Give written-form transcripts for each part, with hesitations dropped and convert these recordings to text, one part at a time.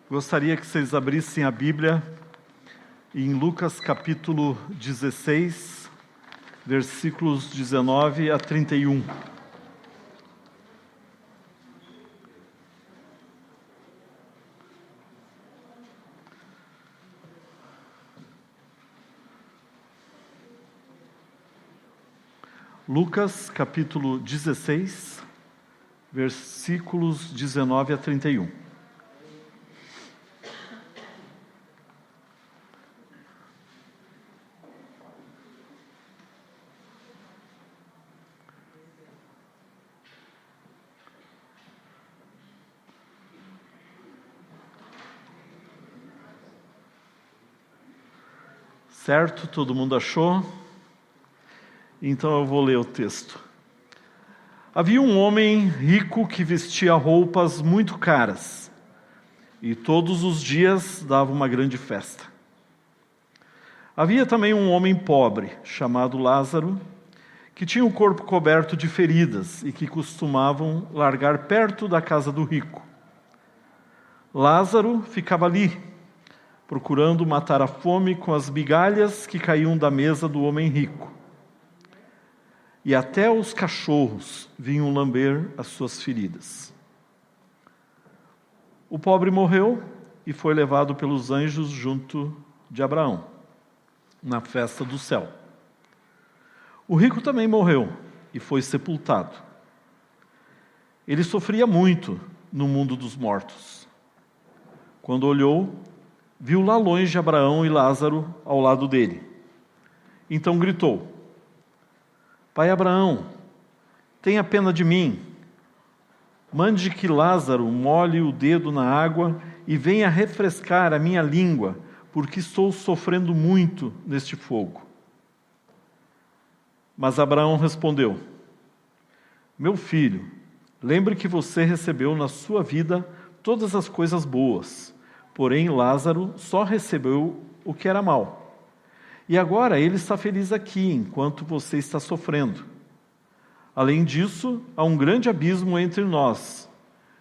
Gostaria que vocês abrissem a Bíblia em Lucas capítulo 16, versículos 19 a 31. Lucas capítulo 16, versículos 19 a 31. Certo? Todo mundo achou? Então eu vou ler o texto. Havia um homem rico que vestia roupas muito caras e todos os dias dava uma grande festa. Havia também um homem pobre, chamado Lázaro, que tinha o corpo coberto de feridas e que costumavam largar perto da casa do rico. Lázaro ficava ali, procurando matar a fome com as migalhas que caíam da mesa do homem rico. E até os cachorros vinham lamber as suas feridas. O pobre morreu e foi levado pelos anjos junto de Abraão, na festa do céu. O rico também morreu e foi sepultado. Ele sofria muito no mundo dos mortos. Quando olhou, viu lá longe Abraão e Lázaro ao lado dele. Então gritou: Pai Abraão, tenha pena de mim. Mande que Lázaro molhe o dedo na água e venha refrescar a minha língua, porque estou sofrendo muito neste fogo. Mas Abraão respondeu: Meu filho, lembre que você recebeu na sua vida todas as coisas boas, porém Lázaro só recebeu o que era mal. E agora ele está feliz aqui, enquanto você está sofrendo. Além disso, há um grande abismo entre nós,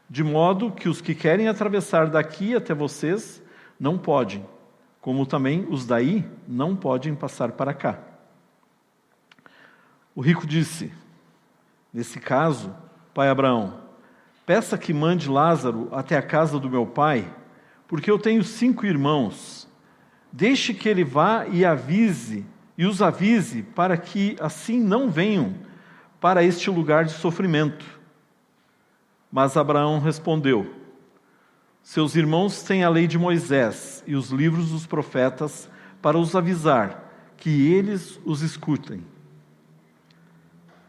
de modo que os que querem atravessar daqui até vocês não podem, como também os daí não podem passar para cá. O rico disse: Nesse caso, pai Abraão, peça que mande Lázaro até a casa do meu pai, porque eu tenho 5 irmãos. Deixe que ele vá e os avise para que assim não venham para este lugar de sofrimento. Mas Abraão respondeu: Seus irmãos têm a lei de Moisés e os livros dos profetas para os avisar, que eles os escutem.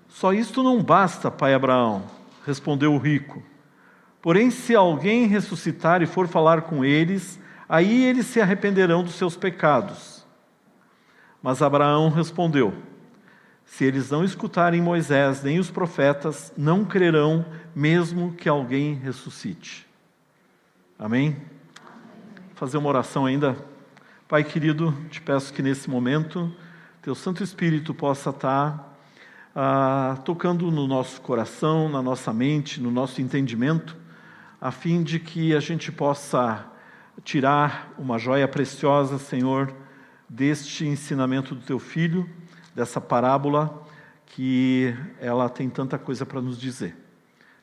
Só isto não basta, pai Abraão, respondeu o rico. Porém, se alguém ressuscitar e for falar com eles, aí eles se arrependerão dos seus pecados. Mas Abraão respondeu: Se eles não escutarem Moisés nem os profetas, não crerão, mesmo que alguém ressuscite. Amém? Vou fazer uma oração ainda. Pai querido, te peço que nesse momento, teu Santo Espírito possa estar tocando no nosso coração, na nossa mente, no nosso entendimento, a fim de que a gente possa tirar uma joia preciosa, Senhor, deste ensinamento do Teu Filho, dessa parábola, que ela tem tanta coisa para nos dizer.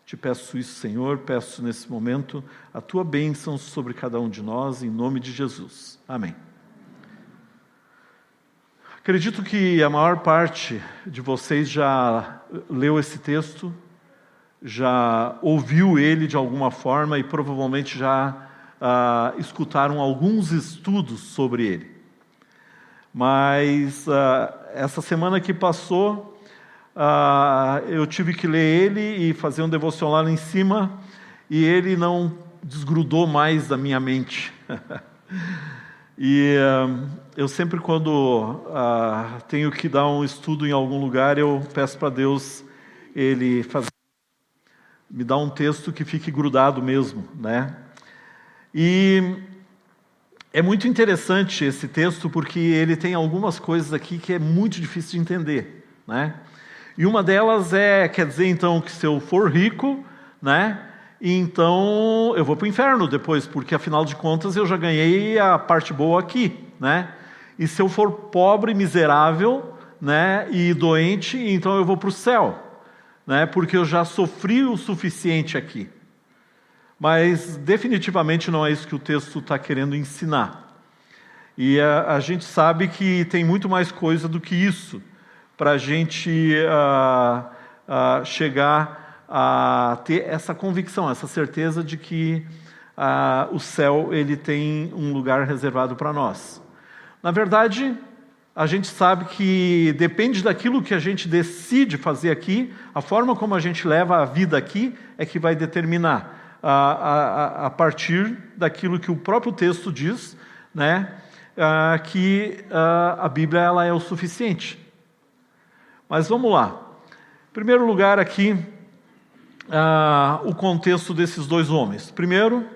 Te peço isso, Senhor, peço nesse momento a Tua bênção sobre cada um de nós, em nome de Jesus. Amém. Acredito que a maior parte de vocês já leu esse texto, já ouviu ele de alguma forma e provavelmente já escutaram alguns estudos sobre ele. Mas essa semana que passou, eu tive que ler ele e fazer um devocional lá em cima, e ele não desgrudou mais da minha mente. E eu sempre, quando tenho que dar um estudo em algum lugar, eu peço para Deus me dar um texto que fique grudado mesmo, né? E é muito interessante esse texto, porque ele tem algumas coisas aqui que é muito difícil de entender, né? E uma delas quer dizer então que se eu for rico, né, Então eu vou para o inferno depois, porque afinal de contas eu já ganhei a parte boa aqui, né? E se eu for pobre, miserável, né, e doente, então eu vou para o céu, né? Porque eu já sofri o suficiente aqui. Mas definitivamente não é isso que o texto está querendo ensinar. E a gente sabe que tem muito mais coisa do que isso para a gente chegar a ter essa convicção, essa certeza de que o céu ele tem um lugar reservado para nós. Na verdade, a gente sabe que depende daquilo que a gente decide fazer aqui, a forma como a gente leva a vida aqui é que vai determinar a partir daquilo que o próprio texto diz, né, que a Bíblia ela é o suficiente. Mas vamos lá. Em primeiro lugar aqui, o contexto desses dois homens. Primeiro,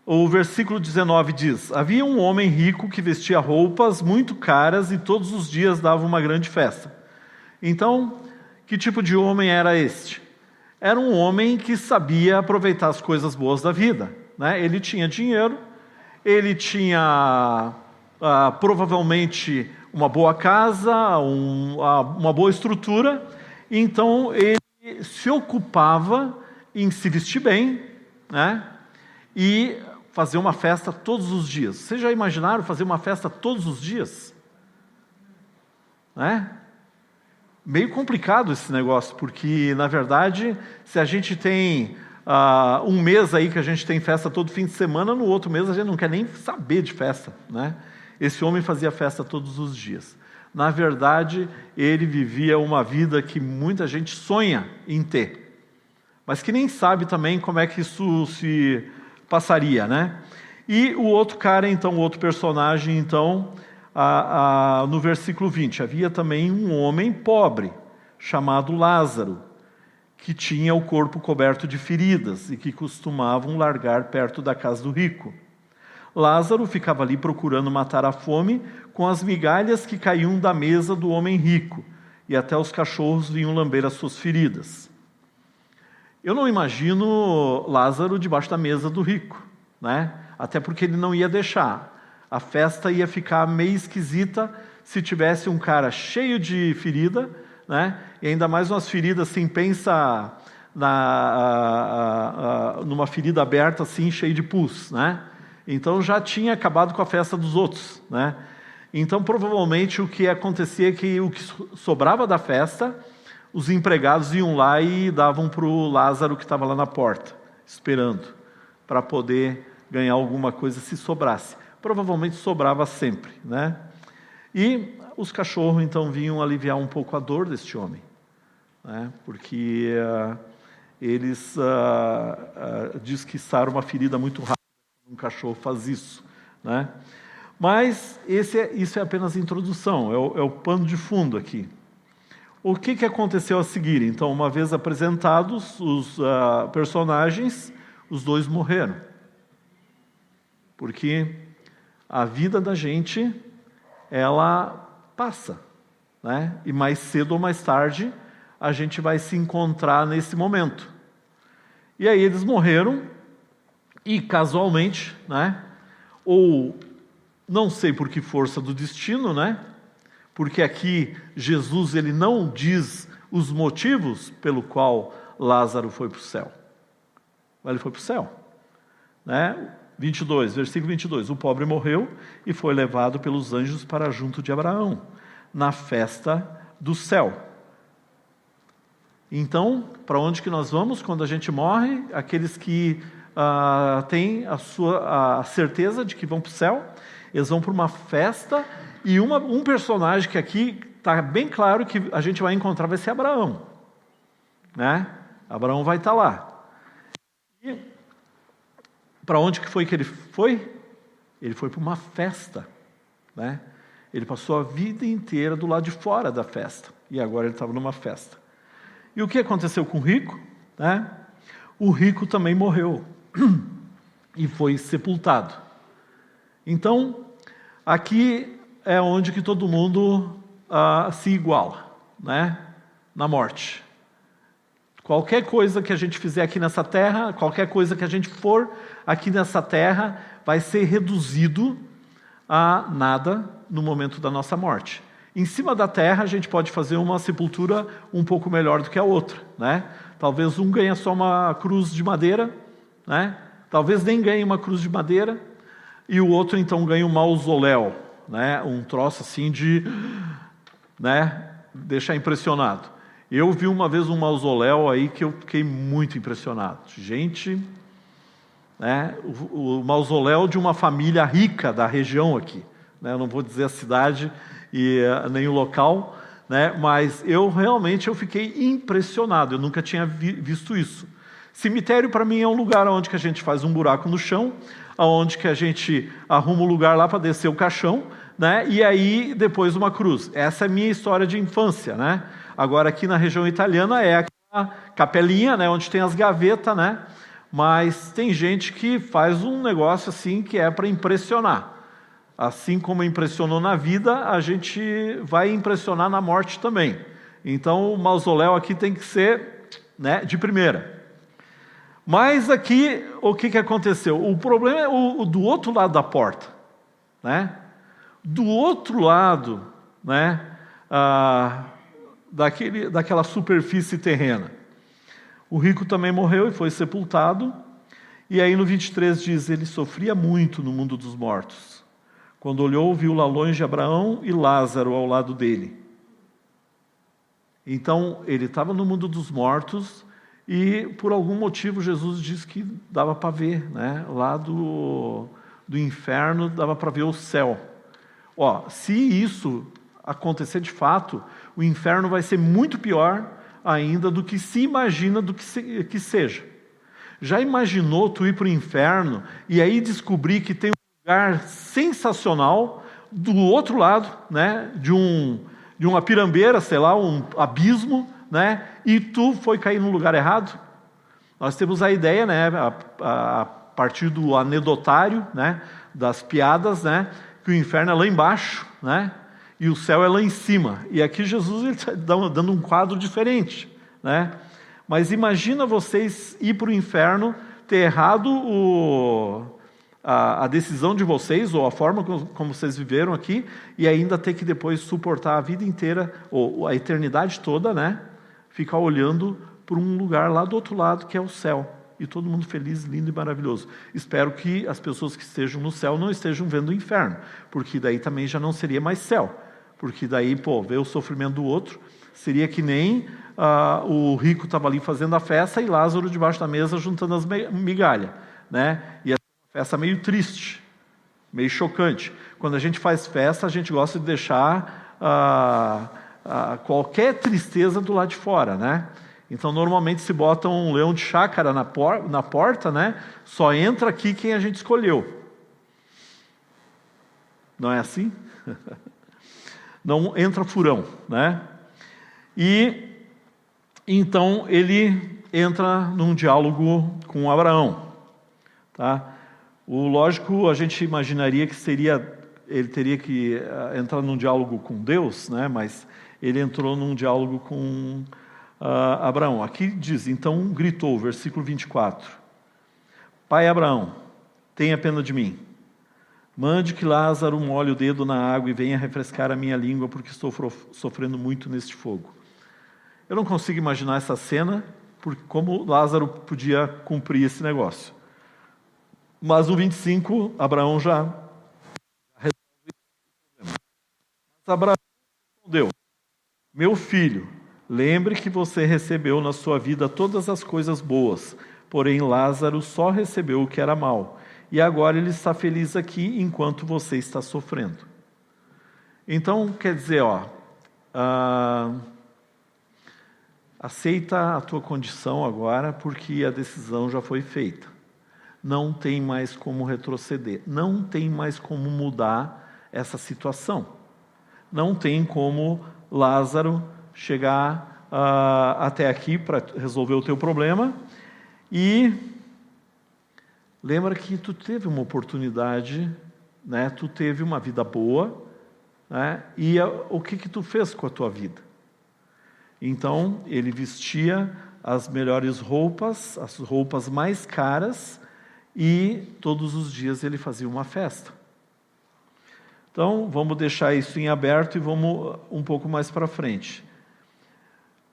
o versículo 19 diz: havia um homem rico que vestia roupas muito caras e todos os dias dava uma grande festa. Então, que tipo de homem era este? Era um homem que sabia aproveitar as coisas boas da vida, né? Ele tinha dinheiro, ele tinha provavelmente uma boa casa, uma boa estrutura, então ele se ocupava em se vestir bem, né? E fazer uma festa todos os dias. Vocês já imaginaram fazer uma festa todos os dias? Né? Meio complicado esse negócio, porque, na verdade, se a gente tem um mês aí que a gente tem festa todo fim de semana, no outro mês a gente não quer nem saber de festa, né? Esse homem fazia festa todos os dias. Na verdade, ele vivia uma vida que muita gente sonha em ter, mas que nem sabe também como é que isso se passaria, né? E o outro cara, então, o outro personagem, então, no versículo 20, havia também um homem pobre, chamado Lázaro, que tinha o corpo coberto de feridas e que costumavam largar perto da casa do rico. Lázaro ficava ali procurando matar a fome com as migalhas que caíam da mesa do homem rico, e até os cachorros vinham lamber as suas feridas. Eu não imagino Lázaro debaixo da mesa do rico, né? Até porque ele não ia deixar. A festa ia ficar meio esquisita se tivesse um cara cheio de ferida, né? E ainda mais umas feridas assim, pensa numa ferida aberta assim, cheia de pus, né? Então já tinha acabado com a festa dos outros, né? Então provavelmente o que acontecia é que o que sobrava da festa, os empregados iam lá e davam para o Lázaro que estava lá na porta, esperando, para poder ganhar alguma coisa se sobrasse. Provavelmente sobrava sempre, né? E os cachorros então vinham aliviar um pouco a dor deste homem, né? Porque eles diz que sara uma ferida muito rápida quando um cachorro faz isso, né? Mas isso é apenas a introdução, é o pano de fundo aqui. O que aconteceu a seguir? Então, uma vez apresentados os personagens, os dois morreram. Porque a vida da gente, ela passa, né? E mais cedo ou mais tarde, a gente vai se encontrar nesse momento. E aí eles morreram, e casualmente, né? Ou, não sei por que força do destino, né? Porque aqui Jesus ele não diz os motivos pelo qual Lázaro foi para o céu. Ele foi para o céu, né? 22, versículo 22. O pobre morreu e foi levado pelos anjos para junto de Abraão, na festa do céu. Então, para onde que nós vamos quando a gente morre? Aqueles que têm a certeza de que vão para o céu, eles vão para uma festa. E um personagem que aqui está bem claro que a gente vai encontrar vai ser Abraão, né? Abraão vai estar lá. E para onde que foi que ele foi? Ele foi para uma festa, né? Ele passou a vida inteira do lado de fora da festa, e agora ele estava numa festa. E o que aconteceu com o rico? Né? O rico também morreu e foi sepultado. Então, aqui é onde que todo mundo se iguala, né? Na morte. Qualquer coisa que a gente fizer aqui nessa terra, qualquer coisa que a gente for aqui nessa terra, vai ser reduzido a nada no momento da nossa morte. Em cima da terra, a gente pode fazer uma sepultura um pouco melhor do que a outra, né? Talvez um ganhe só uma cruz de madeira, né? Talvez nem ganhe uma cruz de madeira, e o outro então ganha um mausoléu, né? Um troço assim de, né, deixar impressionado. Eu vi uma vez um mausoléu aí que eu fiquei muito impressionado. Gente, né, o mausoléu de uma família rica da região aqui, né? Eu não vou dizer a cidade e nem o local, né? Mas eu fiquei impressionado. Eu nunca tinha visto isso. Cemitério para mim é um lugar onde que a gente faz um buraco no chão, onde que a gente arruma um lugar lá para descer o caixão, né? E aí depois uma cruz. Essa é a minha história de infância, né? Agora aqui na região italiana é aquela capelinha, né? Onde tem as gavetas, né? Mas tem gente que faz um negócio assim que é para impressionar. Assim como impressionou na vida, a gente vai impressionar na morte também. Então o mausoléu aqui tem que ser, né, de primeira. Mas aqui, o que aconteceu? O problema é o do outro lado da porta, né? Do outro lado, né, daquela superfície terrena. O rico também morreu e foi sepultado. E aí no 23 diz, ele sofria muito no mundo dos mortos. Quando olhou, viu lá longe Abraão e Lázaro ao lado dele. Então, ele estava no mundo dos mortos e, por algum motivo, Jesus disse que dava para ver, né? Lá do inferno, dava para ver o céu. Ó, se isso acontecer de fato, o inferno vai ser muito pior ainda do que se imagina que seja. Já imaginou tu ir para o inferno e aí descobrir que tem um lugar sensacional do outro lado, né, de uma pirambeira, sei lá, um abismo, né, e tu foi cair no lugar errado? Nós temos a ideia, né, a partir do anedotário, né, das piadas, né, que o inferno é lá embaixo, né, e o céu é lá em cima. E aqui Jesus está dando um quadro diferente, né? Mas imagina vocês ir para o inferno, ter errado a decisão de vocês, ou a forma como vocês viveram aqui, e ainda ter que depois suportar a vida inteira, ou a eternidade toda, né? Ficar olhando para um lugar lá do outro lado, que é o céu. E todo mundo feliz, lindo e maravilhoso. Espero que as pessoas que estejam no céu não estejam vendo o inferno, porque daí também já não seria mais céu. Porque daí, ver o sofrimento do outro, seria que nem o rico estava ali fazendo a festa e Lázaro debaixo da mesa juntando as migalhas, né? E é uma festa meio triste, meio chocante. Quando a gente faz festa, a gente gosta de deixar qualquer tristeza do lado de fora, né? Então, normalmente se bota um leão de chácara na porta, né? Só entra aqui quem a gente escolheu. Não é assim? Não entra furão, né? E então ele entra num diálogo com Abraão, tá? O lógico, a gente imaginaria que ele teria que entrar num diálogo com Deus, né? Mas ele entrou num diálogo com Abraão. Aqui diz, então gritou, versículo 24: Pai Abraão, tenha pena de mim. Mande que Lázaro molhe o dedo na água e venha refrescar a minha língua, porque estou sofrendo muito neste fogo. Eu não consigo imaginar essa cena, porque como Lázaro podia cumprir esse negócio. Mas no 25, Abraão já resolve esse problema. Mas Abraão respondeu: Meu filho, lembre que você recebeu na sua vida todas as coisas boas, porém Lázaro só recebeu o que era mal. E agora ele está feliz aqui enquanto você está sofrendo. Então, quer dizer, aceita a tua condição agora, porque a decisão já foi feita. Não tem mais como retroceder. Não tem mais como mudar essa situação. Não tem como Lázaro chegar até aqui para resolver o teu problema. E lembra que tu teve uma oportunidade, né? Tu teve uma vida boa, né? E o que tu fez com a tua vida? Então, ele vestia as melhores roupas, as roupas mais caras, e todos os dias ele fazia uma festa. Então, vamos deixar isso em aberto e vamos um pouco mais para frente.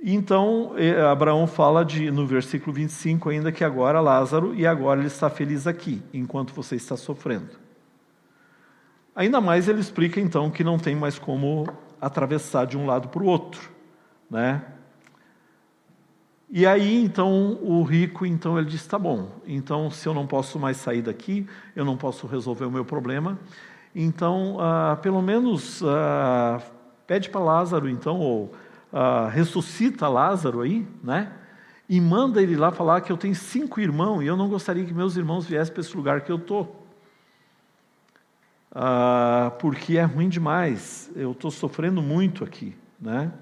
Então, Abraão fala no versículo 25 ainda que agora Lázaro, e agora ele está feliz aqui, enquanto você está sofrendo. Ainda mais ele explica então que não tem mais como atravessar de um lado para o outro, né? E aí então o rico, então ele diz, tá bom, então se eu não posso mais sair daqui, eu não posso resolver o meu problema, então pelo menos pede para Lázaro então, ou ressuscita Lázaro aí, né? E manda ele lá falar que eu tenho 5 irmãos, e eu não gostaria que meus irmãos viessem para esse lugar que eu estou. Porque é ruim demais, eu estou sofrendo muito aqui, né?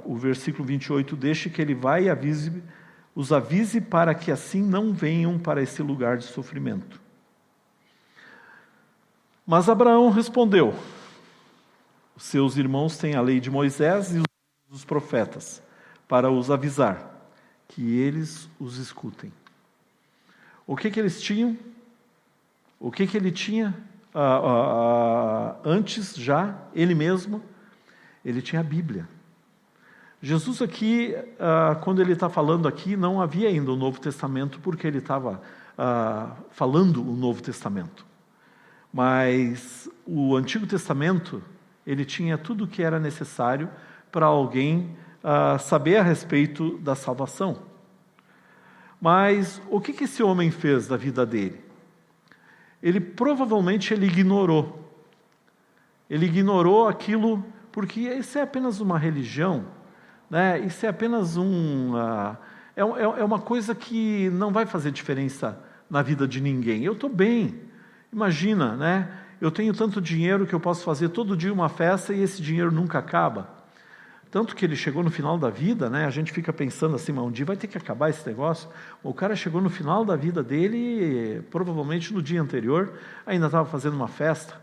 O versículo 28, deixe que ele vá e os avise para que assim não venham para esse lugar de sofrimento. Mas Abraão respondeu, seus irmãos têm a lei de Moisés e os profetas, para os avisar, que eles os escutem. O que eles tinham? O que ele tinha antes já, ele mesmo? Ele tinha a Bíblia. Jesus aqui, quando ele está falando aqui, não havia ainda o Novo Testamento, porque ele estava falando o Novo Testamento. Mas o Antigo Testamento, ele tinha tudo o que era necessário para alguém saber a respeito da salvação. Mas o que esse homem fez da vida dele? Provavelmente ele ignorou. Ele ignorou aquilo, porque isso é apenas uma religião, né? Isso é apenas é uma coisa que não vai fazer diferença na vida de ninguém. Eu estou bem. Imagina, né? Eu tenho tanto dinheiro que eu posso fazer todo dia uma festa e esse dinheiro nunca acaba. Tanto que ele chegou no final da vida, né? A gente fica pensando assim, mas um dia vai ter que acabar esse negócio. O cara chegou no final da vida dele, provavelmente no dia anterior, ainda estava fazendo uma festa.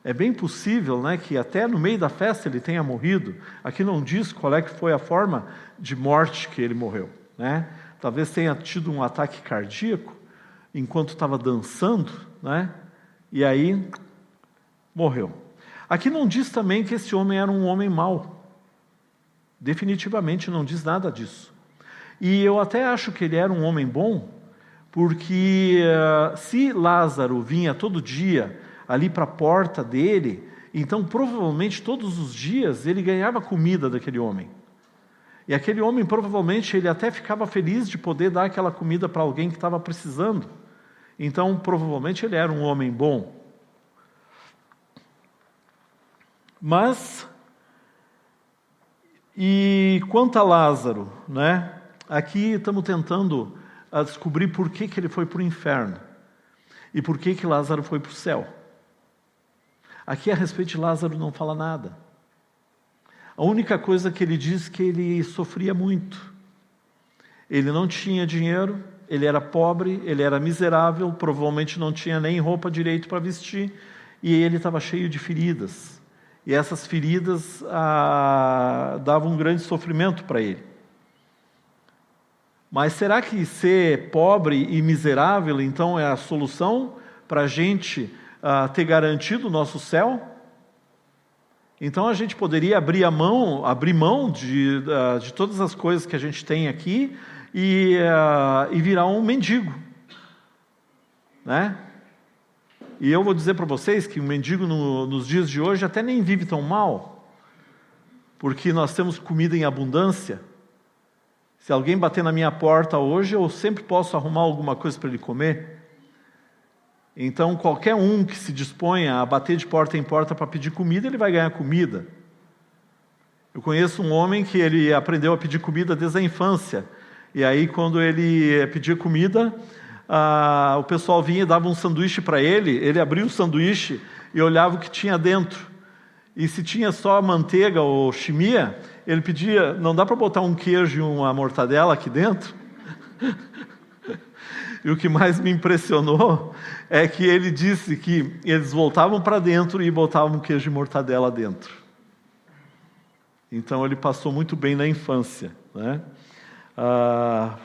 É bem possível, né, que até no meio da festa ele tenha morrido. Aqui não diz qual é que foi a forma de morte que ele morreu, né? Talvez tenha tido um ataque cardíaco enquanto estava dançando, né? E aí morreu. Aqui não diz também que esse homem era um homem mau. Definitivamente não diz nada disso. E eu até acho que ele era um homem bom, porque se Lázaro vinha todo dia ali para a porta dele, então provavelmente todos os dias ele ganhava comida daquele homem. E aquele homem provavelmente ele até ficava feliz de poder dar aquela comida para alguém que estava precisando. Então provavelmente ele era um homem bom. Mas e quanto a Lázaro, né? Aqui estamos tentando descobrir por que ele foi para o inferno e por que Lázaro foi para o céu. Aqui a respeito de Lázaro não fala nada. A única coisa que ele diz é que ele sofria muito. Ele não tinha dinheiro, ele era pobre, ele era miserável, provavelmente não tinha nem roupa direito para vestir, e ele estava cheio de feridas. E essas feridas davam um grande sofrimento para ele. Mas será que ser pobre e miserável, então, é a solução para a gente ter garantido o nosso céu? Então a gente poderia abrir mão de todas as coisas que a gente tem aqui e virar um mendigo, né? E eu vou dizer para vocês que o mendigo nos dias de hoje até nem vive tão mal, porque nós temos comida em abundância. Se alguém bater na minha porta hoje, eu sempre posso arrumar alguma coisa para ele comer. Então, qualquer um que se disponha a bater de porta em porta para pedir comida, ele vai ganhar comida. Eu conheço um homem que ele aprendeu a pedir comida desde a infância. E aí, quando ele pedia comida, o pessoal vinha e dava um sanduíche para ele, ele abria o sanduíche e olhava o que tinha dentro. E se tinha só manteiga ou chimia, ele pedia, não dá para botar um queijo e uma mortadela aqui dentro? E o que mais me impressionou é que ele disse que eles voltavam para dentro e botavam queijo e mortadela dentro. Então ele passou muito bem na infância, né?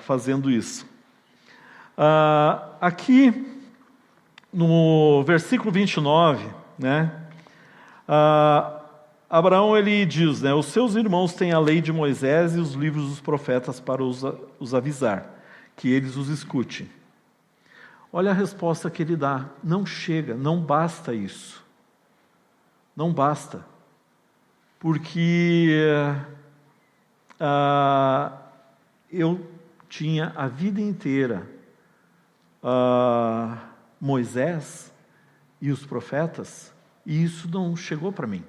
Fazendo isso. Aqui no versículo 29, né? Abraão ele diz, né? Os seus irmãos têm a lei de Moisés e os livros dos profetas para os avisar, que eles os escutem. Olha a resposta que ele dá. Não chega, não basta isso. Não basta. Porque eu tinha a vida inteira Moisés e os profetas, e isso não chegou para mim.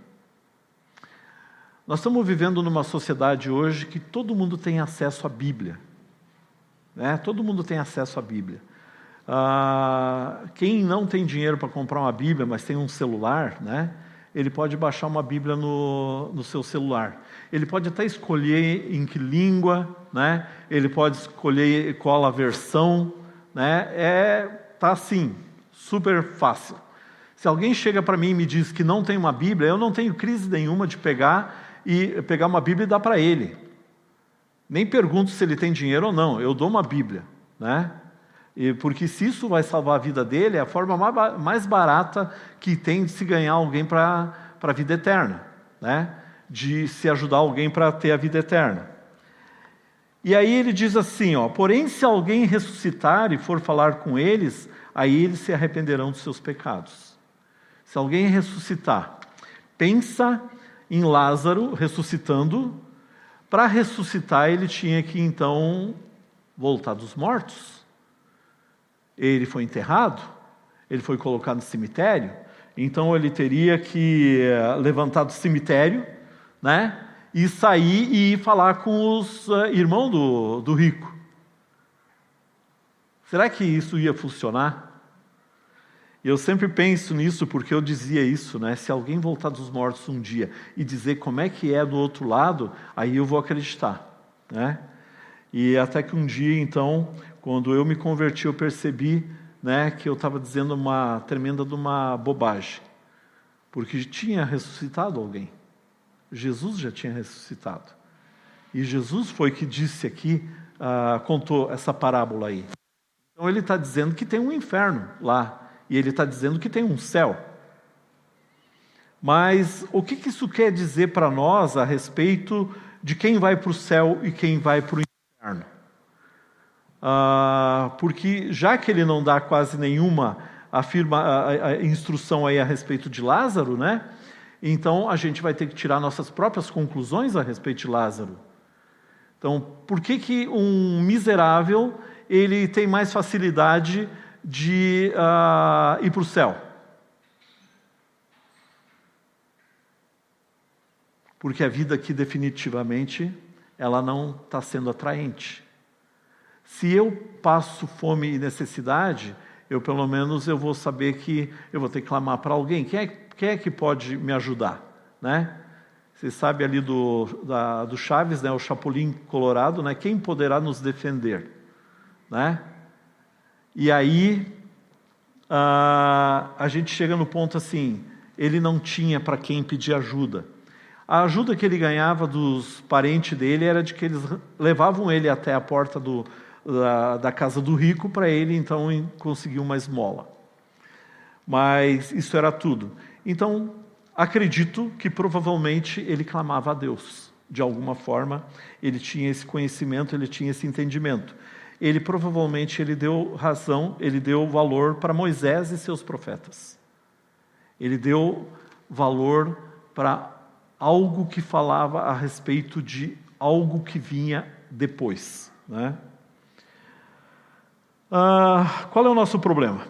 Nós estamos vivendo numa sociedade hoje que todo mundo tem acesso à Bíblia, né? Todo mundo tem acesso à Bíblia. Quem não tem dinheiro para comprar uma Bíblia, mas tem um celular, né? Ele pode baixar uma Bíblia no seu celular. Ele pode até escolher em que língua, né? Ele pode escolher qual a versão, né? Tá assim, super fácil. Se alguém chega para mim e me diz que não tem uma Bíblia, eu não tenho crise nenhuma de pegar uma Bíblia e dar para ele. Nem pergunto se ele tem dinheiro ou não, eu dou uma Bíblia, né? Porque se isso vai salvar a vida dele, é a forma mais barata que tem de se ganhar alguém para a vida eterna, né? De se ajudar alguém para ter a vida eterna. E aí ele diz assim, porém se alguém ressuscitar e for falar com eles, aí eles se arrependerão dos seus pecados. Se alguém ressuscitar, pensa em Lázaro ressuscitando. Para ressuscitar ele tinha que então voltar dos mortos. Ele foi enterrado, ele foi colocado no cemitério, então ele teria que levantar do cemitério, né? E sair e ir falar com os irmãos do rico. Será que isso ia funcionar? Eu sempre penso nisso porque eu dizia isso, né? Se alguém voltar dos mortos um dia e dizer como é que é do outro lado, aí eu vou acreditar, né? E até que um dia, então, quando eu me converti, eu percebi, né, que eu estava dizendo uma tremenda de uma bobagem, porque tinha ressuscitado alguém. Jesus já tinha ressuscitado. E Jesus foi que disse aqui, contou essa parábola aí. Então ele está dizendo que tem um inferno lá, e ele está dizendo que tem um céu. Mas o que isso quer dizer para nós a respeito de quem vai para o céu e quem vai para o inferno? Porque já que ele não dá quase nenhuma instrução aí a respeito de Lázaro, né? Então a gente vai ter que tirar nossas próprias conclusões a respeito de Lázaro. Então, por que um miserável ele tem mais facilidade de ir para o céu? Porque a vida aqui definitivamente ela não está sendo atraente. Se eu passo fome e necessidade, pelo menos eu vou saber que eu vou ter que clamar para alguém. Quem é que pode me ajudar, né? Você sabe ali do Chaves, né? O Chapolin Colorado, né? Quem poderá nos defender, né? E aí a gente chega no ponto assim, ele não tinha para quem pedir ajuda. A ajuda que ele ganhava dos parentes dele era de que eles levavam ele até a porta da casa do rico para ele então conseguir uma esmola. Mas isso era tudo. Então, acredito que provavelmente ele clamava a Deus. De alguma forma, ele tinha esse conhecimento, ele tinha esse entendimento. Ele provavelmente deu razão, ele deu valor para Moisés e seus profetas. Ele deu valor para algo que falava a respeito de algo que vinha depois, né? Qual é o nosso problema?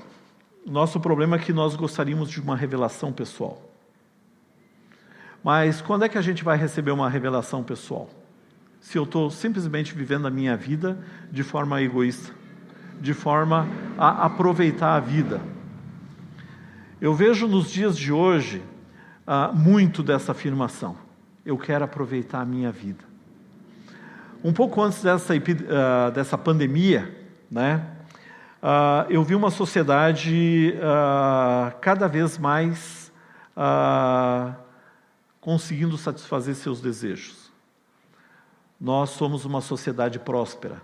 O nosso problema é que nós gostaríamos de uma revelação pessoal. Mas quando é que a gente vai receber uma revelação pessoal? Se eu estou simplesmente vivendo a minha vida de forma egoísta, de forma a aproveitar a vida. Eu vejo nos dias de hoje muito dessa afirmação. Eu quero aproveitar a minha vida. Um pouco antes dessa pandemia, né? Eu vi uma sociedade cada vez mais conseguindo satisfazer seus desejos. Nós somos uma sociedade próspera.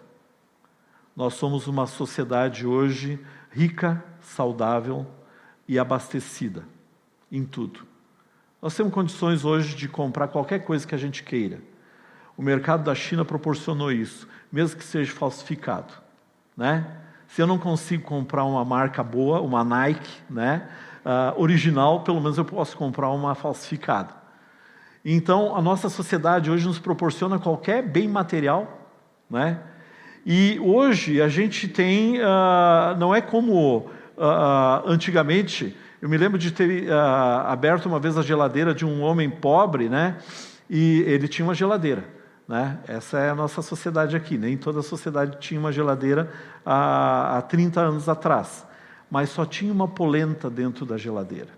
Nós somos uma sociedade hoje rica, saudável e abastecida em tudo. Nós temos condições hoje de comprar qualquer coisa que a gente queira. O mercado da China proporcionou isso, mesmo que seja falsificado, né? Se eu não consigo comprar uma marca boa, uma Nike, né, original, pelo menos eu posso comprar uma falsificada. Então, a nossa sociedade hoje nos proporciona qualquer bem material, né? E hoje a gente tem, não é como antigamente. Eu me lembro de ter aberto uma vez a geladeira de um homem pobre, né? E ele tinha uma geladeira, né? Essa é a nossa sociedade aqui. Nem toda a sociedade tinha uma geladeira há 30 anos atrás. Mas só tinha uma polenta dentro da geladeira.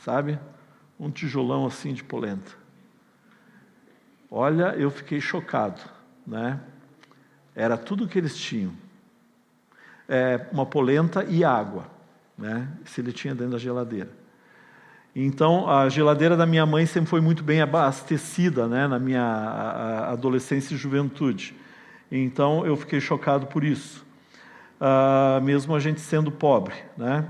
Sabe? Um tijolão assim de polenta. Olha, eu fiquei chocado, né? Era tudo que eles tinham. Uma polenta e água, né? Se ele tinha dentro da geladeira. Então, a geladeira da minha mãe sempre foi muito bem abastecida, né? Na minha adolescência e juventude. Então, eu fiquei chocado por isso. Mesmo a gente sendo pobre, né?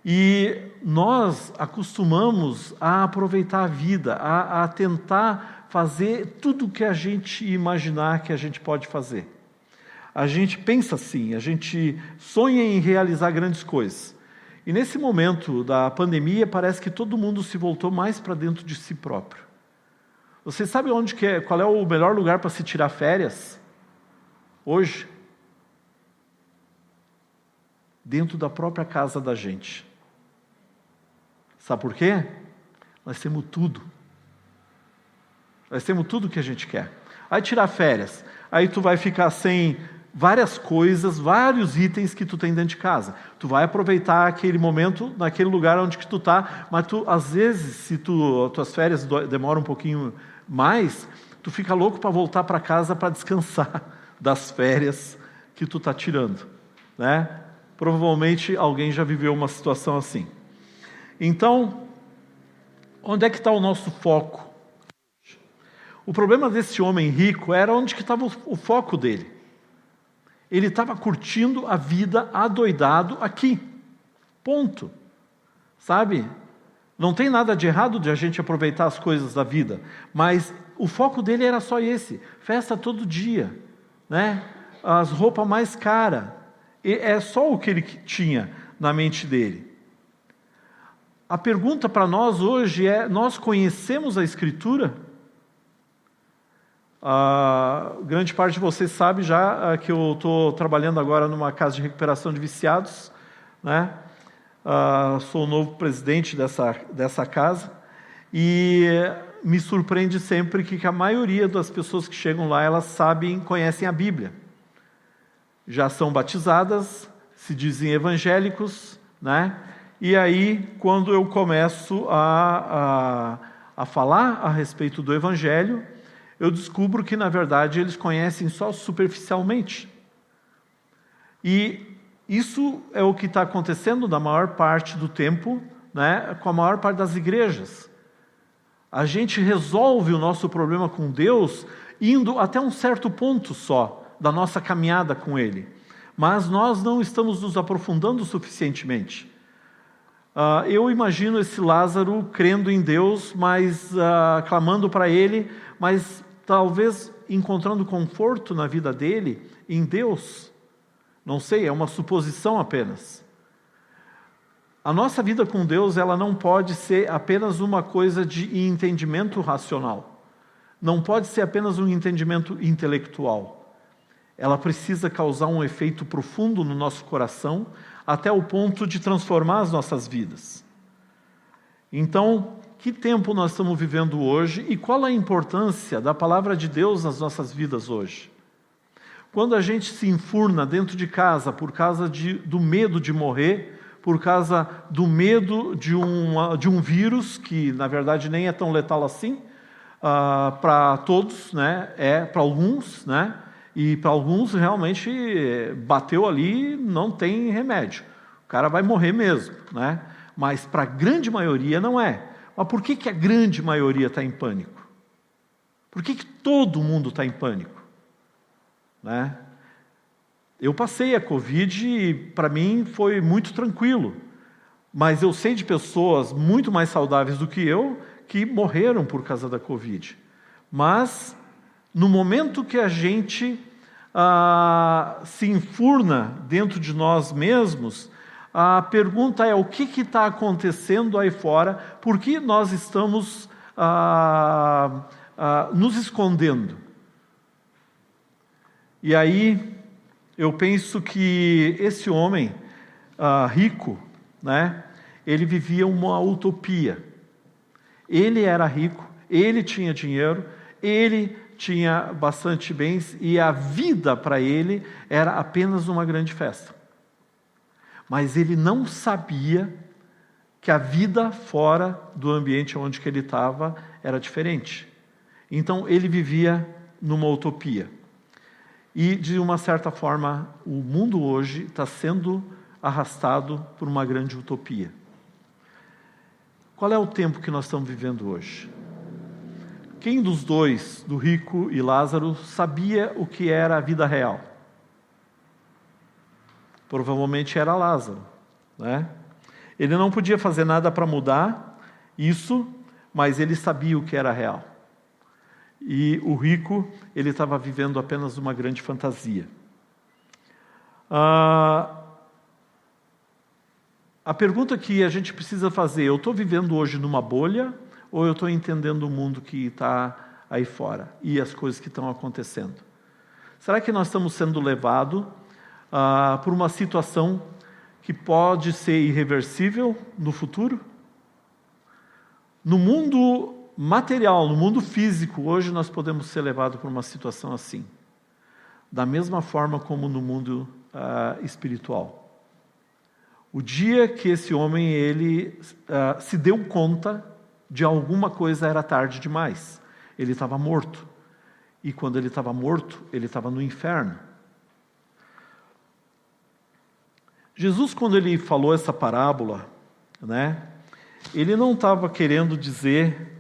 E nós acostumamos a aproveitar a vida, a tentar fazer tudo o que a gente imaginar que a gente pode fazer. A gente pensa assim, a gente sonha em realizar grandes coisas. E nesse momento da pandemia, parece que todo mundo se voltou mais para dentro de si próprio. Você sabe qual é o melhor lugar para se tirar férias? Hoje? Dentro da própria casa da gente. Sabe por quê? Nós temos tudo. Nós temos tudo que a gente quer. Aí tirar férias, aí tu vai ficar sem várias coisas, vários itens que tu tem dentro de casa. Tu vai aproveitar aquele momento, naquele lugar onde que tu tá, mas tu, às vezes, se tuas férias demoram um pouquinho mais, tu fica louco para voltar para casa para descansar das férias que tu tá tirando, né? Provavelmente alguém já viveu uma situação assim. Então, onde é que está o nosso foco? O problema desse homem rico era onde que estava o foco dele. Ele estava curtindo a vida adoidado aqui. Ponto. Sabe? Não tem nada de errado de a gente aproveitar as coisas da vida, mas o foco dele era só esse. Festa todo dia, né? As roupas mais caras. É só o que ele tinha na mente dele. A pergunta para nós hoje é: nós conhecemos a Escritura? Grande parte de vocês sabe já que eu estou trabalhando agora numa casa de recuperação de viciados, né? Sou o novo presidente dessa casa e me surpreende sempre que a maioria das pessoas que chegam lá, elas conhecem a Bíblia. Já são batizadas, se dizem evangélicos, né? E aí, quando eu começo a falar a respeito do Evangelho, eu descubro que, na verdade, eles conhecem só superficialmente. E isso é o que está acontecendo na maior parte do tempo, né, com a maior parte das igrejas. A gente resolve o nosso problema com Deus indo até um certo ponto só da nossa caminhada com Ele. Mas nós não estamos nos aprofundando suficientemente. Eu imagino esse Lázaro crendo em Deus, mas clamando para Ele, mas talvez encontrando conforto na vida dele em Deus. Não sei, é uma suposição apenas. A nossa vida com Deus, ela não pode ser apenas uma coisa de entendimento racional. Não pode ser apenas um entendimento intelectual. Ela precisa causar um efeito profundo no nosso coração, até o ponto de transformar as nossas vidas. Então, que tempo nós estamos vivendo hoje e qual a importância da palavra de Deus nas nossas vidas hoje? Quando a gente se enfurna dentro de casa por causa do medo de morrer, por causa do medo de um vírus, que na verdade nem é tão letal assim, para todos, né? Para alguns, né? E para alguns realmente bateu ali, não tem remédio. O cara vai morrer mesmo, né? Mas para a grande maioria não é. Mas por que a grande maioria está em pânico? Por que todo mundo está em pânico? Né? Eu passei a Covid e para mim foi muito tranquilo, mas eu sei de pessoas muito mais saudáveis do que eu que morreram por causa da Covid. Mas no momento que a gente se enfurna dentro de nós mesmos, a pergunta é: o que está acontecendo aí fora? Por que nós estamos nos escondendo? E aí eu penso que esse homem rico, né, ele vivia uma utopia. Ele era rico, ele tinha dinheiro, ele tinha bastante bens e a vida para ele era apenas uma grande festa. Mas ele não sabia que a vida fora do ambiente onde que ele estava era diferente. Então ele vivia numa utopia. E de uma certa forma o mundo hoje está sendo arrastado por uma grande utopia. Qual é o tempo que nós estamos vivendo hoje? Quem dos dois, do rico e Lázaro, sabia o que era a vida real? Provavelmente era Lázaro, né? Ele não podia fazer nada para mudar isso, mas ele sabia o que era real. E o rico, ele estava vivendo apenas uma grande fantasia. A pergunta que a gente precisa fazer: eu estou vivendo hoje numa bolha ou eu estou entendendo o mundo que está aí fora e as coisas que estão acontecendo? Será que nós estamos sendo levados por uma situação que pode ser irreversível no futuro? No mundo material, no mundo físico, hoje nós podemos ser levados por uma situação assim. Da mesma forma como no mundo espiritual. O dia que esse homem ele se deu conta de alguma coisa, era tarde demais. Ele estava morto. E quando ele estava morto, ele estava no inferno. Jesus, quando ele falou essa parábola, né, ele não estava querendo dizer,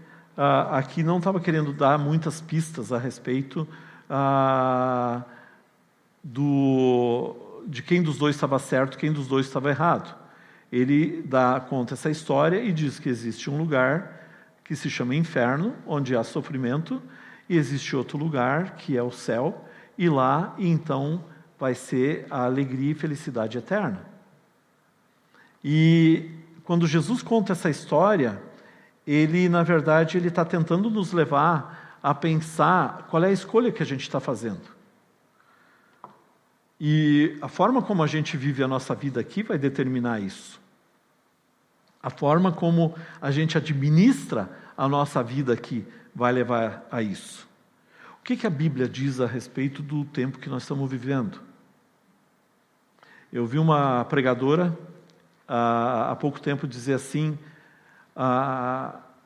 aqui não estava querendo dar muitas pistas a respeito de quem dos dois estava certo, quem dos dois estava errado. Ele conta essa história e diz que existe um lugar que se chama inferno, onde há sofrimento, e existe outro lugar, que é o céu, e lá, então, vai ser a alegria e felicidade eterna. E quando Jesus conta essa história, ele, na verdade, ele está tentando nos levar a pensar qual é a escolha que a gente está fazendo. E a forma como a gente vive a nossa vida aqui vai determinar isso. A forma como a gente administra a nossa vida aqui vai levar a isso. O que a Bíblia diz a respeito do tempo que nós estamos vivendo? Eu vi uma pregadora há pouco tempo dizer assim: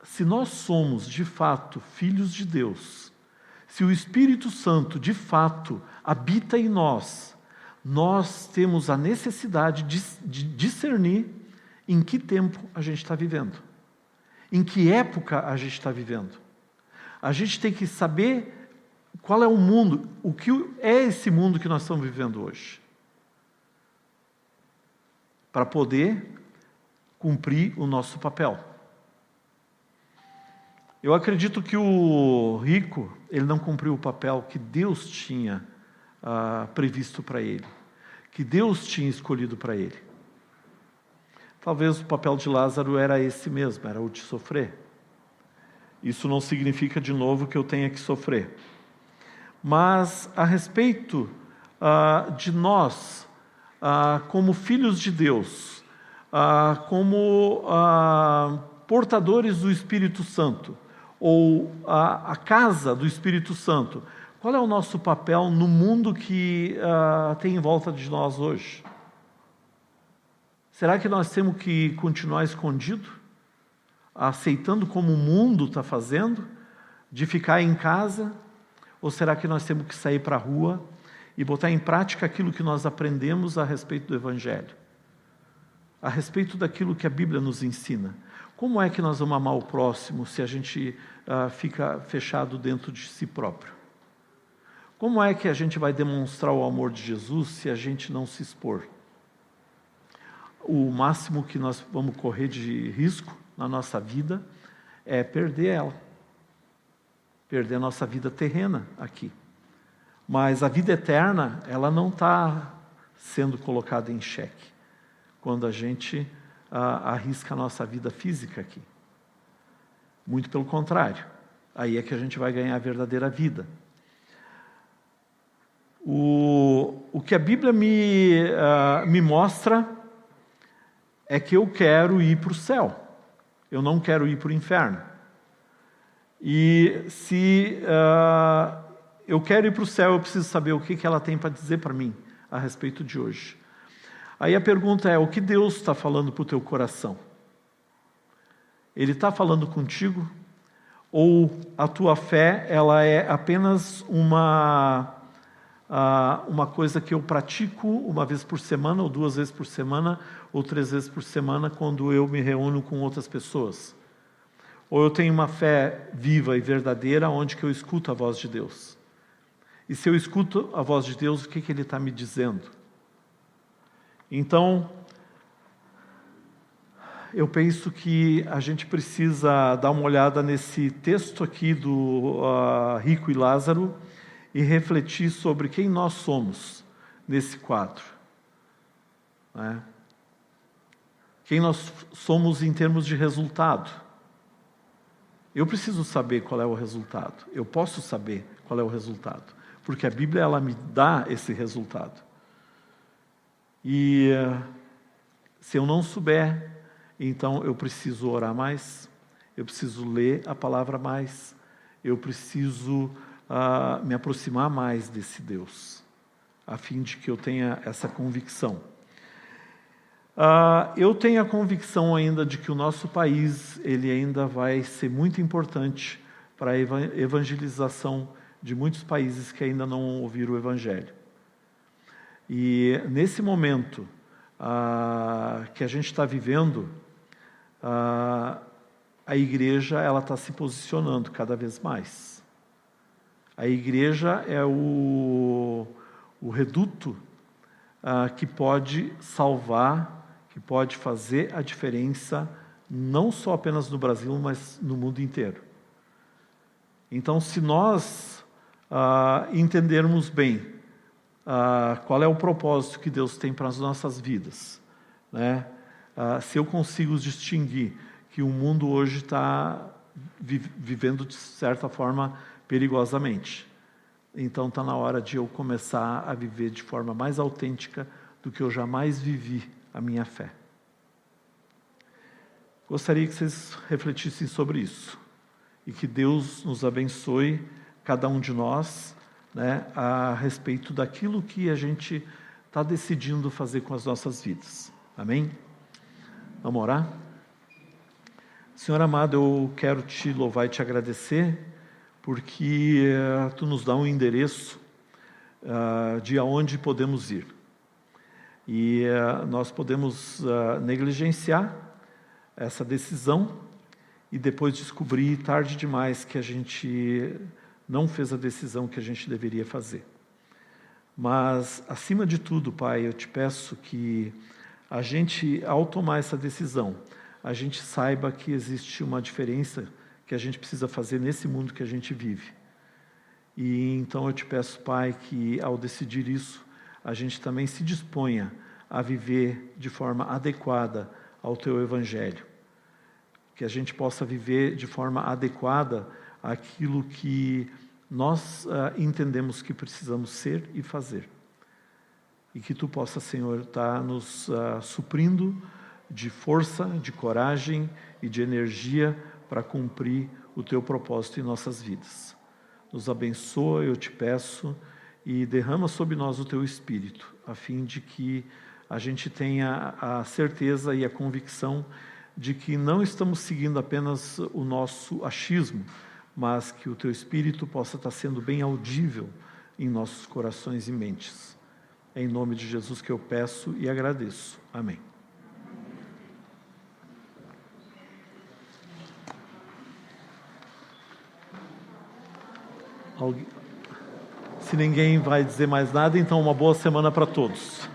se nós somos de fato filhos de Deus, se o Espírito Santo de fato habita em nós, nós temos a necessidade de discernir em que tempo a gente está vivendo, em que época a gente está vivendo. A gente tem que saber qual é o mundo, o que é esse mundo que nós estamos vivendo hoje, para poder cumprir o nosso papel. Eu acredito que o rico, ele não cumpriu o papel que Deus tinha previsto para ele, que Deus tinha escolhido para ele. Talvez o papel de Lázaro era esse mesmo, era o de sofrer. Isso não significa, de novo, que eu tenha que sofrer. Mas a respeito de nós, como filhos de Deus, como portadores do Espírito Santo, ou a casa do Espírito Santo, qual é o nosso papel no mundo que tem em volta de nós hoje? Será que nós temos que continuar escondido, aceitando como o mundo está fazendo, de ficar em casa? Ou será que nós temos que sair para a rua e botar em prática aquilo que nós aprendemos a respeito do Evangelho? A respeito daquilo que a Bíblia nos ensina? Como é que nós vamos amar o próximo se a gente fica fechado dentro de si próprio? Como é que a gente vai demonstrar o amor de Jesus se a gente não se expor? O máximo que nós vamos correr de risco na nossa vida é perder ela. Perder a nossa vida terrena aqui. Mas a vida eterna, ela não está sendo colocada em xeque quando a gente arrisca a nossa vida física aqui. Muito pelo contrário. Aí é que a gente vai ganhar a verdadeira vida. O que a Bíblia me mostra é que eu quero ir para o céu. Eu não quero ir para o inferno. E se eu quero ir para o céu, eu preciso saber o que ela tem para dizer para mim a respeito de hoje. Aí a pergunta é, o que Deus está falando para o teu coração? Ele está falando contigo? Ou a tua fé, ela é apenas uma coisa que eu pratico uma vez por semana, ou 2 vezes por semana, ou 3 vezes por semana, quando eu me reúno com outras pessoas? Ou eu tenho uma fé viva e verdadeira, onde que eu escuto a voz de Deus? E se eu escuto a voz de Deus, o que Ele está me dizendo? Então, eu penso que a gente precisa dar uma olhada nesse texto aqui do Rico e Lázaro e refletir sobre quem nós somos nesse quadro. Né? Quem nós somos em termos de resultado. Eu preciso saber qual é o resultado. Eu posso saber qual é o resultado. Porque a Bíblia, ela me dá esse resultado. E se eu não souber, então eu preciso orar mais, eu preciso ler a palavra mais, eu preciso me aproximar mais desse Deus, a fim de que eu tenha essa convicção. Eu tenho a convicção ainda de que o nosso país, ele ainda vai ser muito importante para a evangelização de muitos países que ainda não ouviram o Evangelho. E nesse momento que a gente está vivendo, a igreja ela está se posicionando cada vez mais. A igreja é o reduto que pode salvar, que pode fazer a diferença, não só apenas no Brasil, mas no mundo inteiro. Então, se nós entendermos bem qual é o propósito que Deus tem para as nossas vidas, né? Se eu consigo distinguir que o mundo hoje está vivendo de certa forma perigosamente, então está na hora de eu começar a viver de forma mais autêntica do que eu jamais vivi a minha fé. Gostaria que vocês refletissem sobre isso e que Deus nos abençoe, cada um de nós, né, a respeito daquilo que a gente está decidindo fazer com as nossas vidas. Amém? Vamos orar? Senhor amado, eu quero te louvar e te agradecer, porque Tu nos dá um endereço de aonde podemos ir. E nós podemos negligenciar essa decisão e depois descobrir tarde demais que a gente não fez a decisão que a gente deveria fazer. Mas, acima de tudo, Pai, eu te peço que a gente, ao tomar essa decisão, a gente saiba que existe uma diferença que a gente precisa fazer nesse mundo que a gente vive. E então eu te peço, Pai, que ao decidir isso, a gente também se disponha a viver de forma adequada ao Teu Evangelho. Que a gente possa viver de forma adequada àquilo que nós entendemos que precisamos ser e fazer. E que Tu possa, Senhor, estar nos suprindo de força, de coragem e de energia para cumprir o Teu propósito em nossas vidas. Nos abençoa, eu te peço, e derrama sobre nós o Teu Espírito, a fim de que a gente tenha a certeza e a convicção de que não estamos seguindo apenas o nosso achismo, mas que o Teu Espírito possa estar sendo bem audível em nossos corações e mentes. É em nome de Jesus que eu peço e agradeço. Amém. Se ninguém vai dizer mais nada, então uma boa semana para todos.